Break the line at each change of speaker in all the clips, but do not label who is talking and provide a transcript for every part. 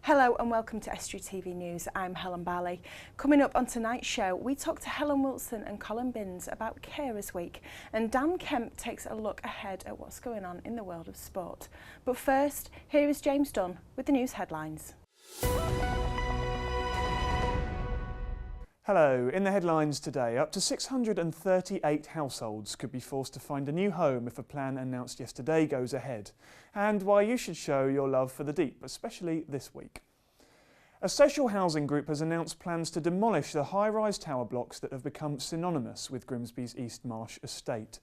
Hello and welcome to Estuary TV News. I'm Helen Barley. Coming up on tonight's show, we talk to Helen Wilson and Colin Binns about Carers Week, and Dan Kemp takes a look ahead at what's going on in the world of sport. But first, here is James Dunn with the news headlines.
Hello, in the headlines today, up to 638 households could be forced to find a new home if a plan announced yesterday goes ahead, and why you should show your love for the deep, especially this week. A social housing group has announced plans to demolish the high-rise tower blocks that have become synonymous with Grimsby's East Marsh estate.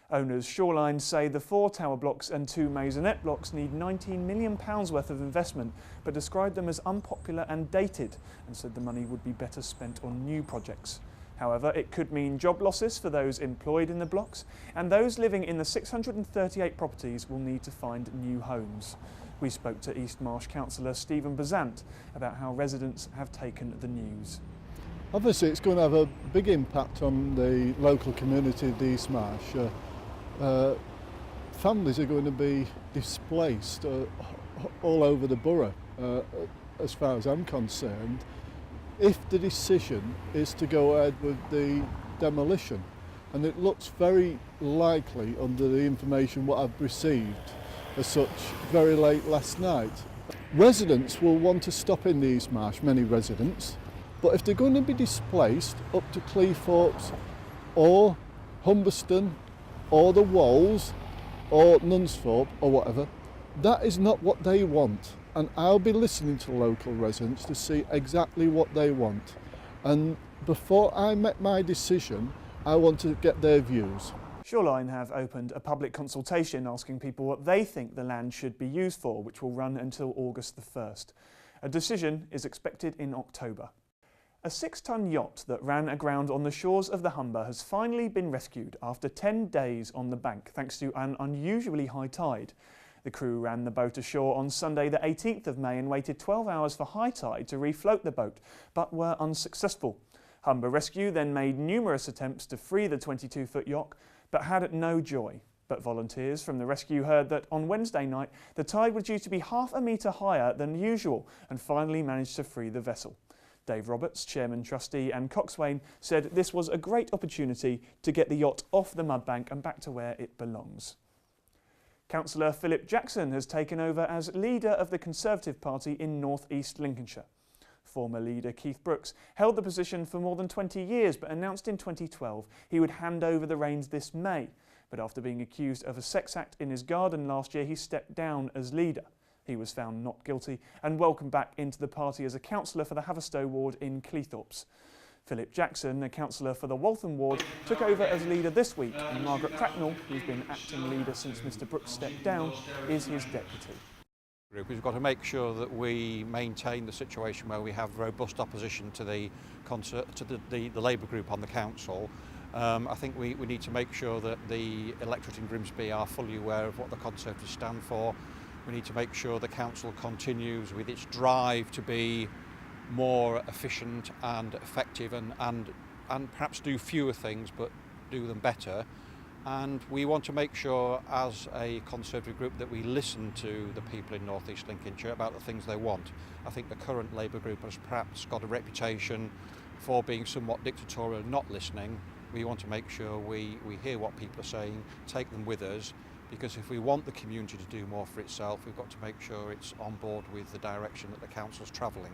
Owners Shoreline say the 4 tower blocks and 2 maisonette blocks need £19 million worth of investment, but described them as unpopular and dated and said the money would be better spent on new projects. However, it could mean job losses for those employed in the blocks, and those living in the 638 properties will need to find new homes. We spoke to East Marsh councillor Stephen Besant about how residents have taken the news.
Obviously it's going to have a big impact on the local community of East Marsh. Families are going to be displaced all over the borough, as far as I'm concerned, if the decision is to go ahead with the demolition. And it looks very likely, under the information what I've received as such very late last night. Residents will want to stop in the East Marsh, many residents, but if they're going to be displaced up to Cleethorpes or Humberston or the Walls or Nunsthorpe or whatever, that is not what they want. And I'll be listening to local residents to see exactly what they want. And before I make my decision, I want to get their views.
Shoreline have opened a public consultation asking people what they think the land should be used for, which will run until August the 1st. A decision is expected in October. A 6-ton yacht that ran aground on the shores of the Humber has finally been rescued after 10 days on the bank thanks to an unusually high tide. The crew ran the boat ashore on Sunday the 18th of May and waited 12 hours for high tide to refloat the boat, but were unsuccessful. Humber Rescue then made numerous attempts to free the 22-foot yacht, but had no joy. But volunteers from the rescue heard that on Wednesday night the tide was due to be half a metre higher than usual and finally managed to free the vessel. Dave Roberts, chairman, trustee and coxswain, said this was a great opportunity to get the yacht off the mudbank and back to where it belongs. Councillor Philip Jackson has taken over as leader of the Conservative Party in North East Lincolnshire. Former leader Keith Brooks held the position for more than 20 years but announced in 2012 he would hand over the reins this May. But after being accused of a sex act in his garden last year, he stepped down as leader. He was found not guilty and welcomed back into the party as a councillor for the Haverstow ward in Cleethorpes. Philip Jackson, a councillor for the Waltham ward, took over as leader this week, and Margaret Cracknell, who's been acting leader since Mr Brooks stepped down, is his deputy.
We've got to make sure that we maintain the situation where we have robust opposition to the Labour group on the council. I think we need to make sure that the electorate in Grimsby are fully aware of what the Conservatives stand for. We need to make sure the council continues with its drive to be more efficient and effective and perhaps do fewer things but do them better. And we want to make sure as a Conservative group that we listen to the people in North East Lincolnshire about the things they want. I think the current Labour group has perhaps got a reputation for being somewhat dictatorial and not listening. We want to make sure we hear what people are saying, take them with us, because if we want the community to do more for itself, we've got to make sure it's on board with the direction that the council's travelling.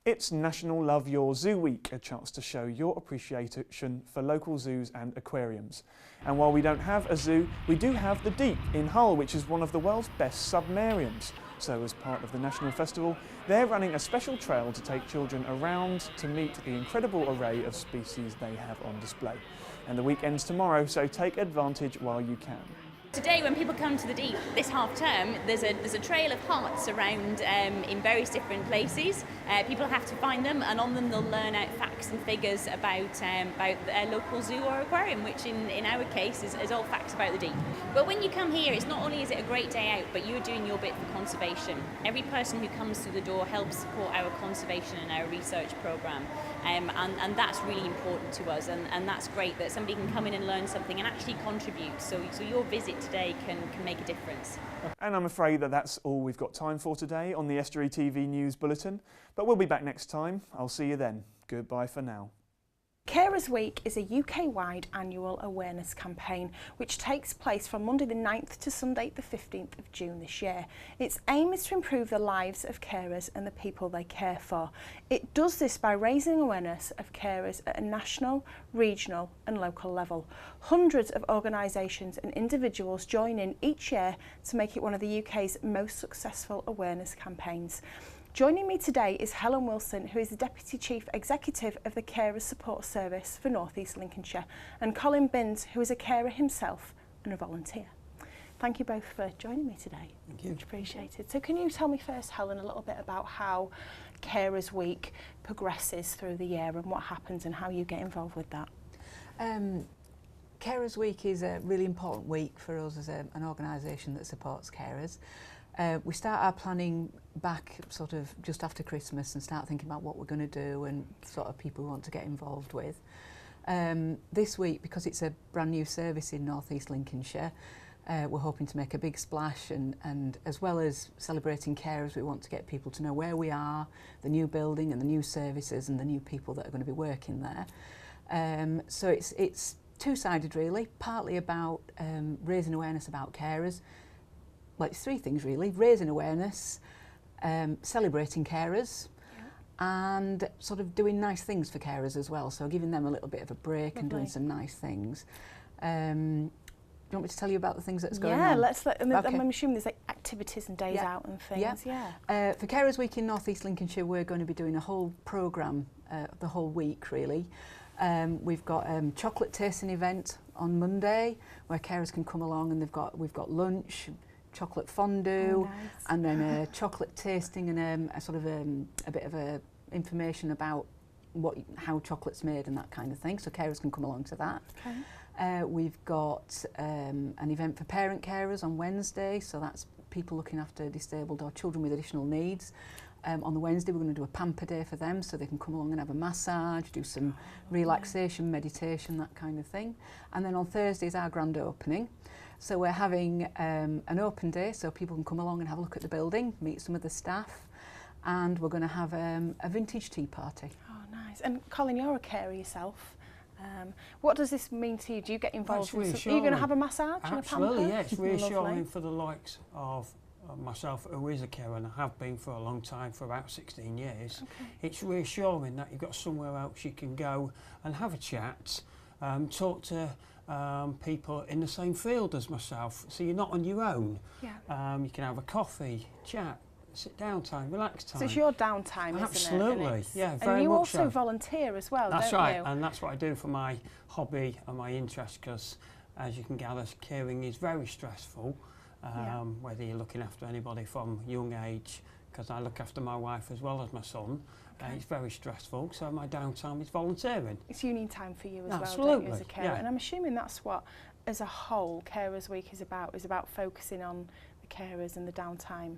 It's National Love Your Zoo Week, a chance to show your appreciation for local zoos and aquariums. And while we don't have a zoo, we do have the Deep in Hull, which is one of the world's best submarines. So as part of the National Festival, they're running a special trail to take children around to meet the incredible array of species they have on display. And the week ends tomorrow, so take advantage while you can.
Today, when people come to the Deep this half term, there's a trail of hearts around in various different places. People have to find them, and on them they'll learn out facts and figures about their local zoo or aquarium, which in our case is all facts about the Deep. But when you come here, it's not only is it a great day out, but you're doing your bit for conservation. Every person who comes through the door helps support our conservation and our research programme, and that's really important to us, and that's great that somebody can come in and learn something and actually contribute. So your visit today can make a difference.
And I'm afraid that that's all we've got time for today on the Estuary TV News Bulletin, but we'll be back next time. I'll see you then. Goodbye for now.
Carers Week is a UK-wide annual awareness campaign which takes place from Monday the 9th to Sunday the 15th of June this year. Its aim is to improve the lives of carers and the people they care for. It does this by raising awareness of carers at a national, regional and local level. Hundreds of organisations and individuals join in each year to make it one of the UK's most successful awareness campaigns. Joining me today is Helen Wilson, who is the Deputy Chief Executive of the Carers Support Service for North East Lincolnshire, and Colin Binns, who is a carer himself and a volunteer. Thank you both for joining me today.
Thank you.
Much appreciated. So can you tell me first, Helen, a little bit about how Carers Week progresses through the year and what happens and how you get involved with that?
Carers Week is a really important week for us as an organisation that supports carers. We start our planning back sort of just after Christmas and start thinking about what we're going to do and sort of people we want to get involved with. This week, because it's a brand new service in North East Lincolnshire, we're hoping to make a big splash and as well as celebrating carers, we want to get people to know where we are, the new building and the new services and the new people that are going to be working there. So it's two-sided really, partly about raising awareness about carers. Well, it's three things really: raising awareness, celebrating carers, and sort of doing nice things for carers as well. So giving them a little bit of a break and doing some nice things. Do you want me to tell you about the things that's going on?
Yeah, I'm assuming there's like activities and days out and things. Yeah.
For Carers Week in North East Lincolnshire, we're going to be doing a whole programme the whole week really. We've got a chocolate tasting event on Monday where carers can come along and we've got lunch, chocolate fondue, and then a chocolate tasting and a sort of a bit of information about how chocolate's made and that kind of thing, so carers can come along to that. Okay. We've got an event for parent carers on Wednesday, so that's people looking after disabled or children with additional needs. On the Wednesday we're going to do a pamper day for them so they can come along and have a massage, do some relaxation, meditation, that kind of thing. And then on Thursday is our grand opening. So we're having an open day so people can come along and have a look at the building, meet some of the staff, and we're going to have a vintage tea party.
Oh, nice. And Colin, you're a carer yourself. What does this mean to you? Do you get involved? Are you going to have a massage and a pamper?
Absolutely, yes. Reassuring for the likes of myself, who is a carer and I have been for a long time, for about 16 years. Okay. It's reassuring that you've got somewhere else you can go and have a chat, talk to people in the same field as myself, so you're not on your own. Yeah. You can have a coffee, chat, sit down time, relax time.
So it's your downtime, isn't it?
Absolutely, yeah, very much so.
And you also volunteer as well, don't you?
That's right, and that's what I do for my hobby and my interest, because as you can gather, caring is very stressful, whether you're looking after anybody from young age, because I look after my wife as well as my son. It's very stressful, so my downtime is volunteering.
It's unique time for you as
Absolutely.
well, don't you, as a carer? And I'm assuming that's what, as a whole, Carers Week is about focusing on the carers and the downtime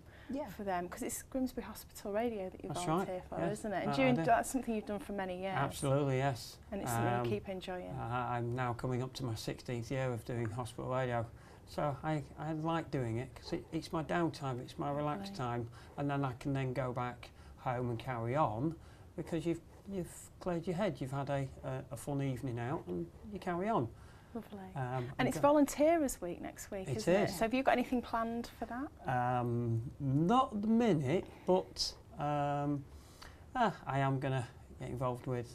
for them, because it's Grimsby Hospital Radio that you volunteer for, isn't it? And that's something you've done for many years.
Absolutely, yes.
And it's something you keep enjoying.
I'm now coming up to my 16th year of doing hospital radio. So I like doing it because it's my downtime, it's my relaxed time, and then I can then go back home and carry on because you've cleared your head, you've had a fun evening out and you carry on.
Lovely. And it's Volunteers Week next week, isn't it? So have you got anything planned for that?
Not at the minute, but I am going to get involved with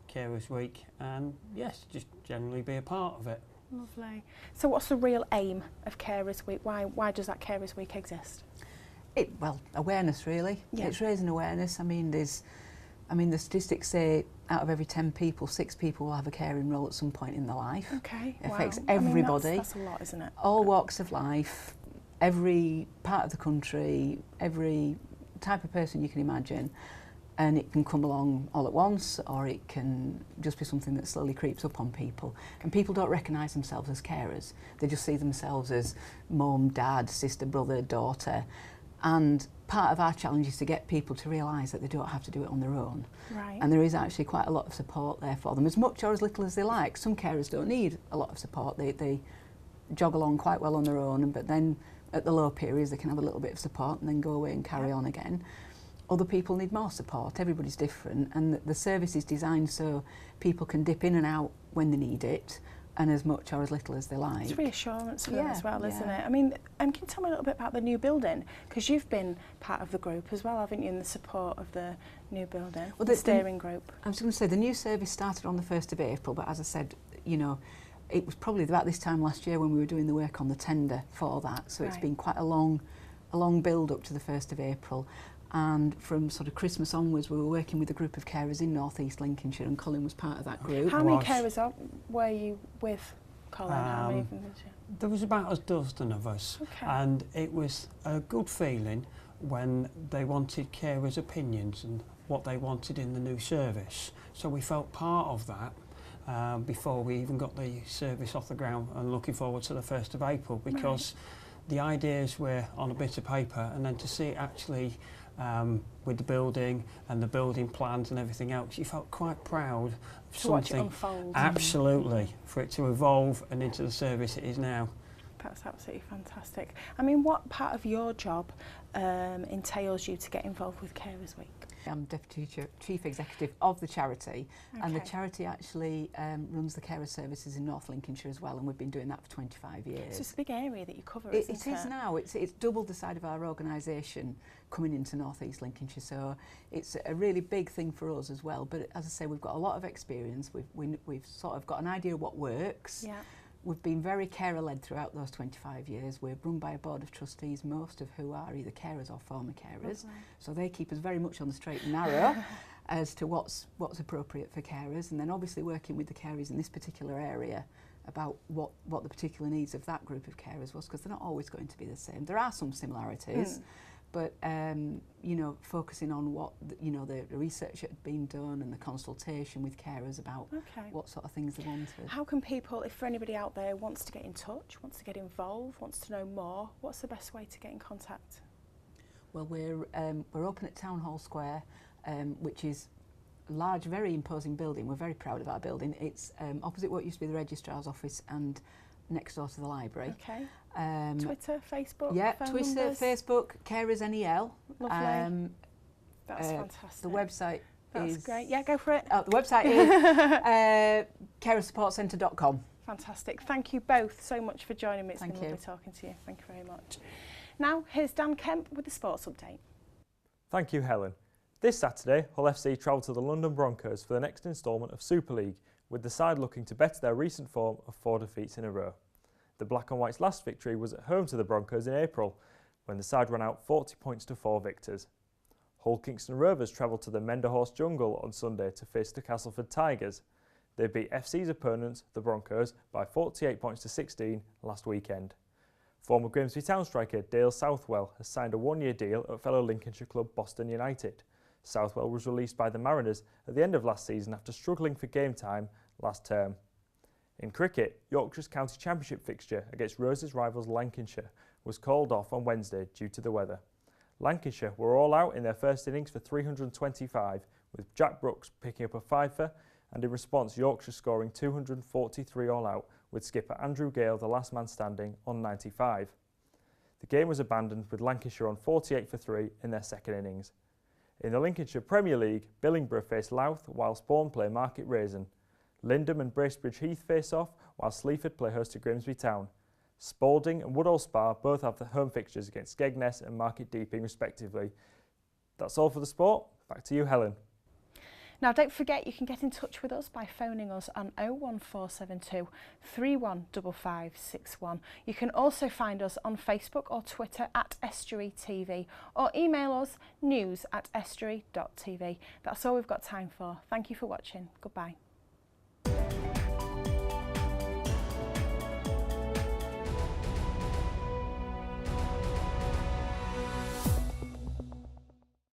Carers Week and yes, just generally be a part of it.
Lovely. So what's the real aim of Carers Week? Why does that Carers Week exist?
Well, awareness really. Yeah. It's raising awareness. I mean, the statistics say out of every 10 people, 6 people will have a caring role at some point in their life. Okay. It affects everybody.
That's a lot, isn't it?
All walks of life, every part of the country, every type of person you can imagine. And it can come along all at once, or it can just be something that slowly creeps up on people. And people don't recognise themselves as carers. They just see themselves as mum, dad, sister, brother, daughter. And part of our challenge is to get people to realise that they don't have to do it on their own. Right. And there is actually quite a lot of support there for them, as much or as little as they like. Some carers don't need a lot of support. They jog along quite well on their own, but then at the low periods they can have a little bit of support and then go away and carry on again. Other people need more support. Everybody's different, and the service is designed so people can dip in and out when they need it, and as much or as little as they like.
It's reassurance for them as well, isn't it? I mean, can you tell me a little bit about the new building? Because you've been part of the group as well, haven't you, in the support of the new building, well, the steering group?
I was going to say, the new service started on the 1st of April, but as I said, you know, it was probably about this time last year when we were doing the work on the tender for that, so it's been quite a long build up to the 1st of April. And from sort of Christmas onwards, we were working with a group of carers in North East Lincolnshire, and Colin was part of that group.
How many carers were you with, Colin? How many of them was you?
There was about a dozen of us, and it was a good feeling when they wanted carers' opinions and what they wanted in the new service. So we felt part of that before we even got the service off the ground, and looking forward to the 1st of April, because the ideas were on a bit of paper, and then to see it actually with the building and the building plans and everything else, you felt quite proud of
something. Watch it unfold.
Absolutely, for it to evolve and into the service it is now.
That's absolutely fantastic. I mean, what part of your job entails you to get involved with Carers Week?
I'm Deputy Chief Executive of the charity, and the charity actually runs the carer services in North Lincolnshire as well, and we've been doing that for 25 years.
So it's a big area that you cover,
It
isn't it?
is now. It's doubled the side of our organisation coming into North East Lincolnshire, so it's a really big thing for us as well. But as I say, we've got a lot of experience. We've sort of got an idea of what works.
Yeah.
We've been very carer-led throughout those 25 years. We're run by a board of trustees, most of who are either carers or former carers. So they keep us very much on the straight and narrow as to what's appropriate for carers, and then obviously working with the carers in this particular area about what the particular needs of that group of carers was, because they're not always going to be the same. There are some similarities, but you know, focusing on what the research that had been done and the consultation with carers about what sort of things they wanted.
How can people, if for anybody out there wants to get in touch, wants to get involved, wants to know more, what's the best way to get in contact?
Well, we're open at Town Hall Square, which is a large, very imposing building. We're very proud of our building. It's opposite what used to be the registrar's office and next door to the library.
Twitter, Facebook,
yeah,
phone
Twitter,
numbers?
Facebook, Carers NEL.
Lovely. That's fantastic.
The website
That's
is
great. Yeah, go for it.
The website is carersupportcentre.com.
Fantastic. Thank you both so much for joining me. It's been lovely talking to you. Thank you very much. Now, here's Dan Kemp with the sports update.
Thank you, Helen. This Saturday, Hull FC travel to the London Broncos for the next instalment of Super League, with the side looking to better their recent form of 4 defeats in a row. The Black and White's last victory was at home to the Broncos in April, when the side ran out 40 points to 4 victors. Hull Kingston Rovers travelled to the Menderhorst Jungle on Sunday to face the Castleford Tigers. They beat FC's opponents, the Broncos, by 48 points to 16 last weekend. Former Grimsby Town striker Dale Southwell has signed a 1-year deal at fellow Lincolnshire club Boston United. Southwell was released by the Mariners at the end of last season after struggling for game time last term. In cricket, Yorkshire's county championship fixture against Rose's rivals Lancashire was called off on Wednesday due to the weather. Lancashire were all out in their first innings for 325, with Jack Brooks picking up a fifer, and in response Yorkshire scoring 243 all out, with skipper Andrew Gale the last man standing on 95. The game was abandoned with Lancashire on 48 for 3 in their second innings. In the Lincolnshire Premier League, Billingborough face Louth while Spawn play Market Raisin. Lindham and Bracebridge Heath face off while Sleaford play host to Grimsby Town. Spalding and Woodall Spa both have the home fixtures against Skegness and Market Deeping respectively. That's all for the sport. Back to you, Helen.
Now, don't forget you can get in touch with us by phoning us on 01472 315561. You can also find us on Facebook or Twitter at Estuary TV, or email us news@estuary.tv. That's all we've got time for. Thank you for watching. Goodbye.